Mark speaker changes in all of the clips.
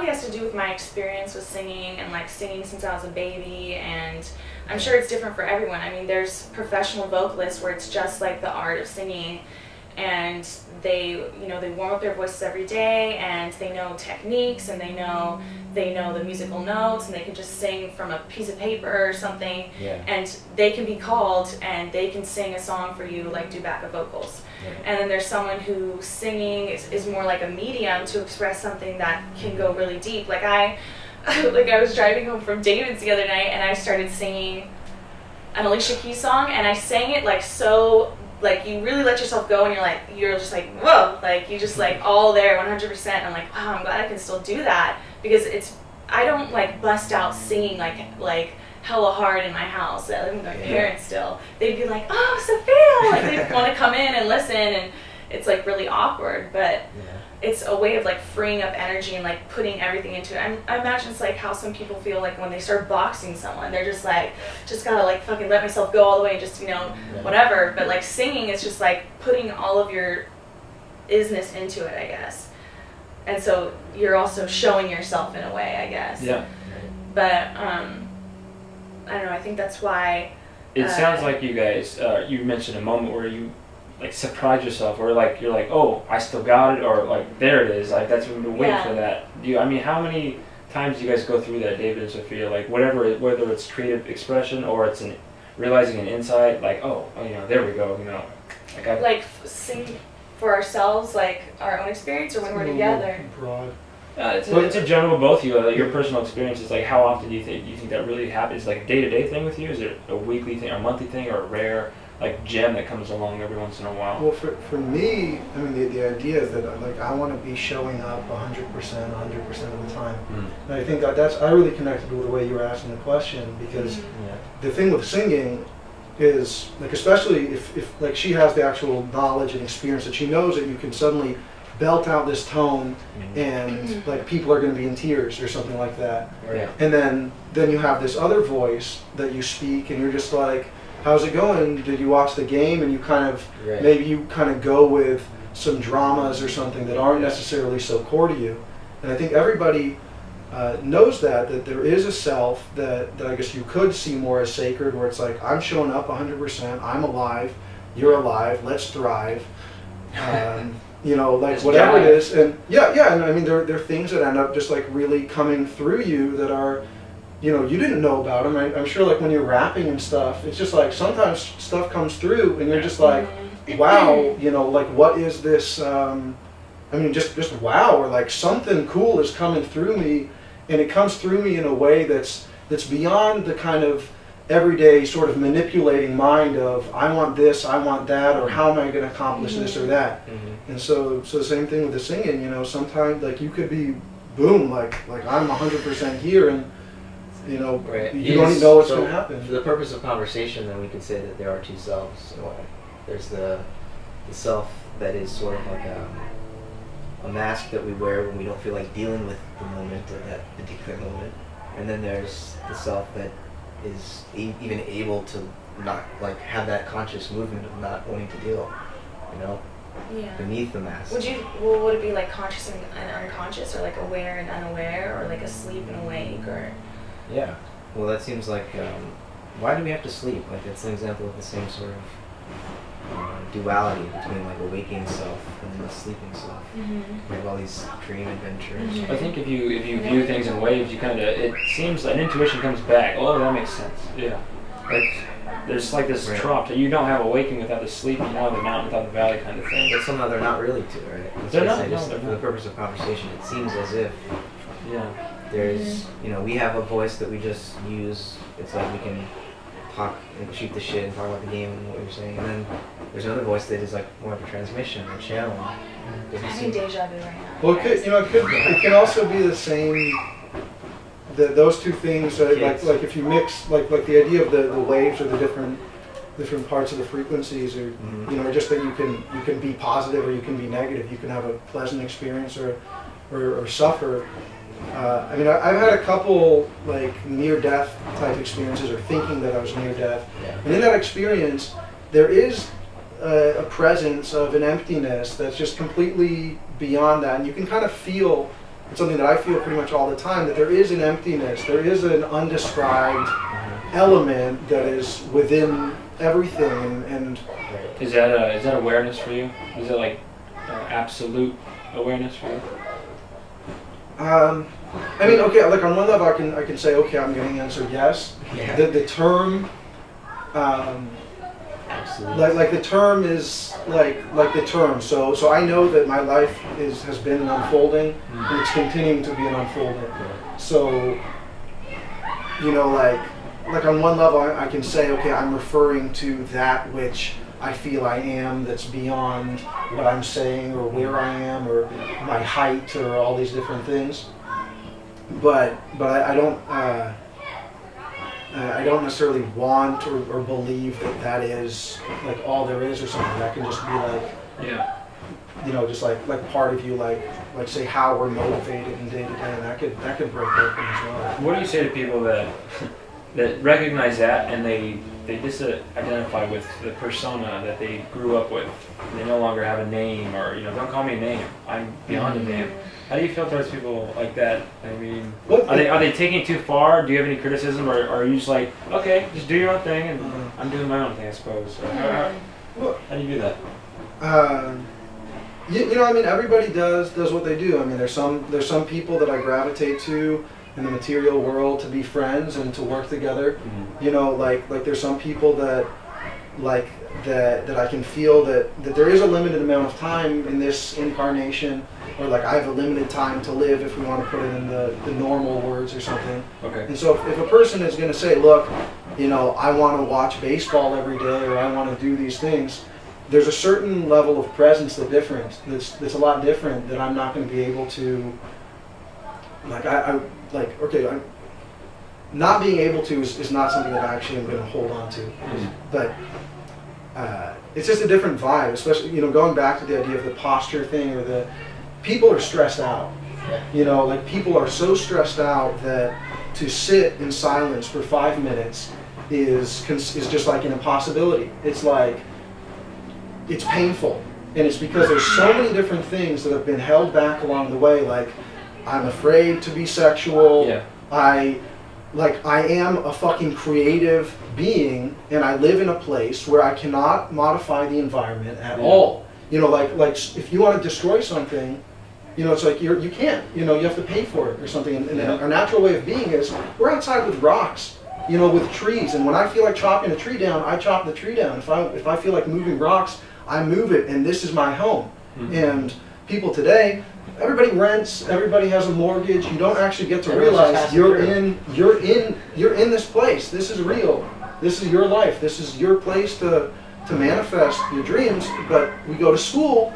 Speaker 1: probably has to do with my experience with singing and like singing since I was a baby, and I'm sure it's different for everyone. I mean, there's professional vocalists where it's just like the art of singing, and they warm up their voices every day, and they know techniques, and they know the musical notes, and they can just sing from a piece of paper or something, and they can be called and they can sing a song for you, like do backup vocals. And then there's someone who singing is more like a medium to express something that can go really deep. Like I was driving home from David's the other night, and I started singing an Alicia Keys song, and I sang it like so, like you really let yourself go, and you're just like whoa, like you just like all there 100%. I'm like, wow, I'm glad I can still do that, because I don't like bust out singing like hella hard in my house. I live with my parents still. They'd be like, oh, Sophia, like they'd want to come in and listen, and it's like really awkward, but it's a way of like freeing up energy and like putting everything into it. I imagine it's like how some people feel like when they start boxing someone. They're just like, just gotta like fucking let myself go all the way and just, whatever. But like singing is just like putting all of your isness into it, I guess. And so you're also showing yourself in a way, I guess. Yeah. But I don't know, I think that's why...
Speaker 2: It sounds like you guys, you mentioned a moment where you like surprise yourself, or like you're like, oh, I still got it, or like there it is, like that's when you're waiting for that. I mean, how many times do you guys go through that, David and Sophia? Like whether it's creative expression or it's realizing an insight, like there we go,
Speaker 1: like sing for ourselves, like our own experience, or when we're together.
Speaker 3: Broad.
Speaker 2: It's a general both of you. Your personal experiences, like how often do you think that really happens? Like a day-to-day thing with you? Is it a weekly thing, or a monthly thing, or a rare like gem that comes along every once in a while?
Speaker 3: Well, for me, I mean, the idea is that like I want to be showing up 100% of the time. And I think I really connected with the way you were asking the question, because the thing with singing is like, especially if like she has the actual knowledge and experience that she knows that you can suddenly belt out this tone and like people are going to be in tears or something like that. And then you have this other voice that you speak, and you're just like, how's it going? Did you watch the game? And you kind of maybe you kind of go with some dramas or something that aren't necessarily so core to you. And I think everybody knows that there is a self that I guess you could see more as sacred, where it's like, I'm showing up 100%, I'm alive, you're alive, let's thrive. Like whatever it is, and and I mean there are things that end up just like really coming through you that are, you didn't know about them. I'm sure like when you're rapping and stuff, it's just like sometimes stuff comes through and you're just like, wow, like what is this? I mean, just wow, or like something cool is coming through me, and it comes through me in a way that's beyond the kind of everyday sort of manipulating mind of I want this, I want that, or how am I going to accomplish this or that. And so the same thing with the singing, sometimes like you could be boom, like I'm 100% here, and you don't even know what's going to happen.
Speaker 4: For the purpose of conversation, then we could say that there are two selves. There's the self that is sort of like a mask that we wear when we don't feel like dealing with the moment or that particular moment, and then there's the self that is even able to not like have that conscious movement of not wanting to deal, beneath the mask.
Speaker 1: Would it be like conscious and unconscious, or like aware and unaware, or like asleep and awake, or?
Speaker 4: Yeah. Well, that seems like why do we have to sleep? Like it's an example of the same sort of duality between like a waking self and a sleeping self. We have all these dream adventures.
Speaker 2: I think if you view things in waves, it seems an intuition comes back. Oh, that makes sense. Yeah. Like there's like this trough that you don't have a waking without the sleep, you don't have the mountain without the valley kind of thing.
Speaker 4: But somehow they're not really two, right?
Speaker 2: They're not.
Speaker 4: For the purpose of conversation, it seems as if there's we have a voice that we just use. It's like we can talk and shoot the shit and talk about the game and what you're saying, and then there's another voice that is like more of a transmission, a channel.
Speaker 1: I'm having deja vu right now.
Speaker 3: Well, it can also be the same. Those two things, like if you mix, like the idea of the waves or the different parts of the frequencies, or just that you can be positive or you can be negative. You can have a pleasant experience or suffer. I mean, I've had a couple like near-death type experiences, or thinking that I was near-death, and in that experience, there is a presence of an emptiness that's just completely beyond that, and you can kind of feel it's something that I feel pretty much all the time, that there is an emptiness, there is an undescribed element that is within everything, and
Speaker 2: is that awareness for you? Is it like absolute awareness for you?
Speaker 3: I mean, okay, like on one level I can say, okay, I'm going to answer yes.
Speaker 4: Yeah.
Speaker 3: The term, like the term is like the term. So I know that my life has been an unfolding, and it's continuing to be an unfolding. So, you know, like on one level I can say, okay, I'm referring to that which I feel I am, that's beyond what I'm saying or where I am or my height or all these different things. But I don't necessarily want or believe that is like all there is or something. That can just be like,
Speaker 2: yeah,
Speaker 3: you know, just like part of you, like say how we're motivated in day to day, and that could break open as well.
Speaker 2: What do you say to people that recognize that and they identify with the persona that they grew up with? They no longer have a name, or, you know, don't call me a name, I'm beyond a name. How do you feel towards people like that? I mean, are they taking it too far? Do you have any criticism, or are you just like, okay, just do your own thing, and I'm doing my own thing, I suppose? How do you do that?
Speaker 3: You know, I mean, everybody does what they do. I mean, there's some people that I gravitate to in the material world to be friends and to work together. You know, like there's some people that that I can feel that there is a limited amount of time in this incarnation, or like I have a limited time to live, if we want to put it in the normal words or something.
Speaker 2: Okay.
Speaker 3: And so if a person is going to say, look, you know, I want to watch baseball every day, or I want to do these things, there's a certain level of presence that's a lot different, that I'm not going to be able to, like, I'm not being able to is not something that I actually am going to hold on to. But it's just a different vibe, especially, you know, going back to the idea of the posture thing, or the people are stressed out. You know, like people are so stressed out that to sit in silence for 5 minutes is just like an impossibility. It's like, it's painful, and it's because there's so many different things that have been held back along the way. Like, I'm afraid to be sexual.
Speaker 2: Yeah. I
Speaker 3: am a fucking creative being, and I live in a place where I cannot modify the environment at all. You know, like if you want to destroy something, you know, it's like you can't. You know, you have to pay for it or something. And our natural way of being is we're outside with rocks, you know, with trees. And when I feel like chopping a tree down, I chop the tree down. If I feel like moving rocks, I move it, and this is my home. And people today, everybody rents, everybody has a mortgage. You don't actually get to realize you're in this place. This is real. This is your life. This is your place to manifest your dreams. But we go to school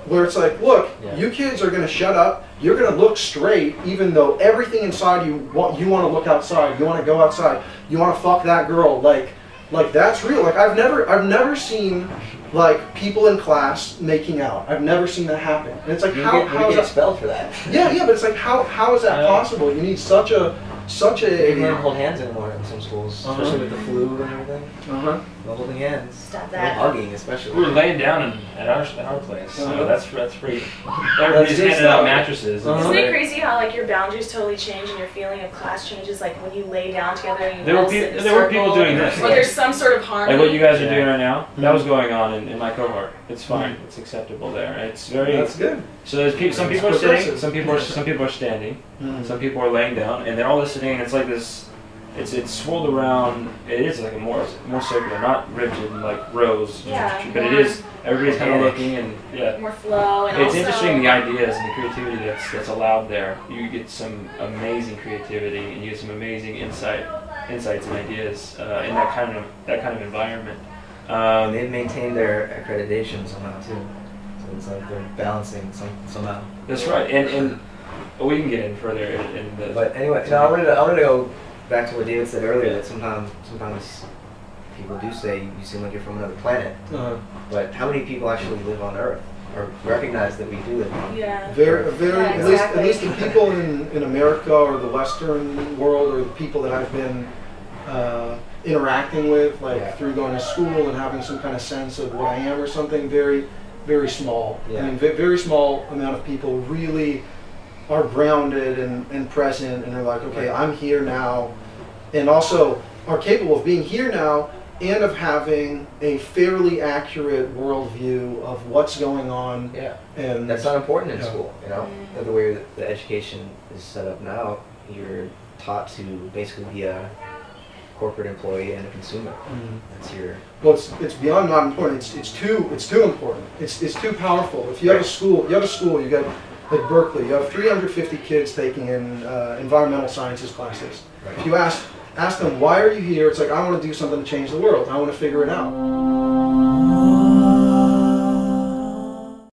Speaker 3: where it's like, look, you kids are going to shut up. You're going to look straight, even though everything inside you want to look outside. You want to go outside. You want to fuck that girl. Like that's real. Like I've never seen like people in class making out. I've never seen that happen. And it's like, how is that
Speaker 4: expelled for that?
Speaker 3: Yeah, but it's like, how is that possible? You need such a
Speaker 4: They don't hold hands anymore in some schools, especially with the flu and everything. No holding hands.
Speaker 1: Stop that.
Speaker 4: No hugging, especially.
Speaker 2: We were laying down at our place, so that's pretty. Everybody's handing out mattresses.
Speaker 1: Isn't it crazy how like your boundaries totally change and your feeling of class changes, like when you lay down together and you all sit in a
Speaker 2: there were people
Speaker 1: circle,
Speaker 2: doing this.
Speaker 1: or there's some sort of harmony.
Speaker 2: Like what you guys are doing right now, that was going on in my cohort. It's fine. It's acceptable there. It's very.
Speaker 3: That's good.
Speaker 2: So there's some people are sitting, some people are standing, some people are laying down, and they're all listening. And it's like this. It's swirled around. It is like a more circular, not rigid and like rows.
Speaker 1: Yeah,
Speaker 2: but it is. Everybody's kind of looking and
Speaker 1: more flow. And
Speaker 2: it's
Speaker 1: also,
Speaker 2: interesting, the ideas and the creativity that's allowed there. You get some amazing creativity, and you get some amazing insights and ideas in that kind of environment.
Speaker 4: They've maintained their accreditation somehow too, so it's like they're balancing somehow.
Speaker 2: That's right, and we can get in further in the.
Speaker 4: But anyway, I wanted to go back to what David said earlier, that sometimes people do say you seem like you're from another planet. But how many people actually live on Earth or recognize that we do live on Earth?
Speaker 1: Yeah.
Speaker 3: At least the people in America or the Western world, or the people that I've been interacting with, like through going to school and having some kind of sense of what I am or something, very, very small. I mean, very small amount of people really are grounded and present, and they're like, okay, I'm here now, and also are capable of being here now and of having a fairly accurate worldview of what's going on.
Speaker 4: Yeah,
Speaker 3: and
Speaker 4: that's not important in school. You know, the way that the education is set up now, you're taught to basically be a corporate employee and a consumer. That's your.
Speaker 3: Well, it's beyond not important. It's too important. It's too powerful. If you have a school, you got like Berkeley, you have 350 kids taking in environmental sciences classes.
Speaker 4: Right.
Speaker 3: If you ask them, why are you here? It's like, I want to do something to change the world. I want to figure it out.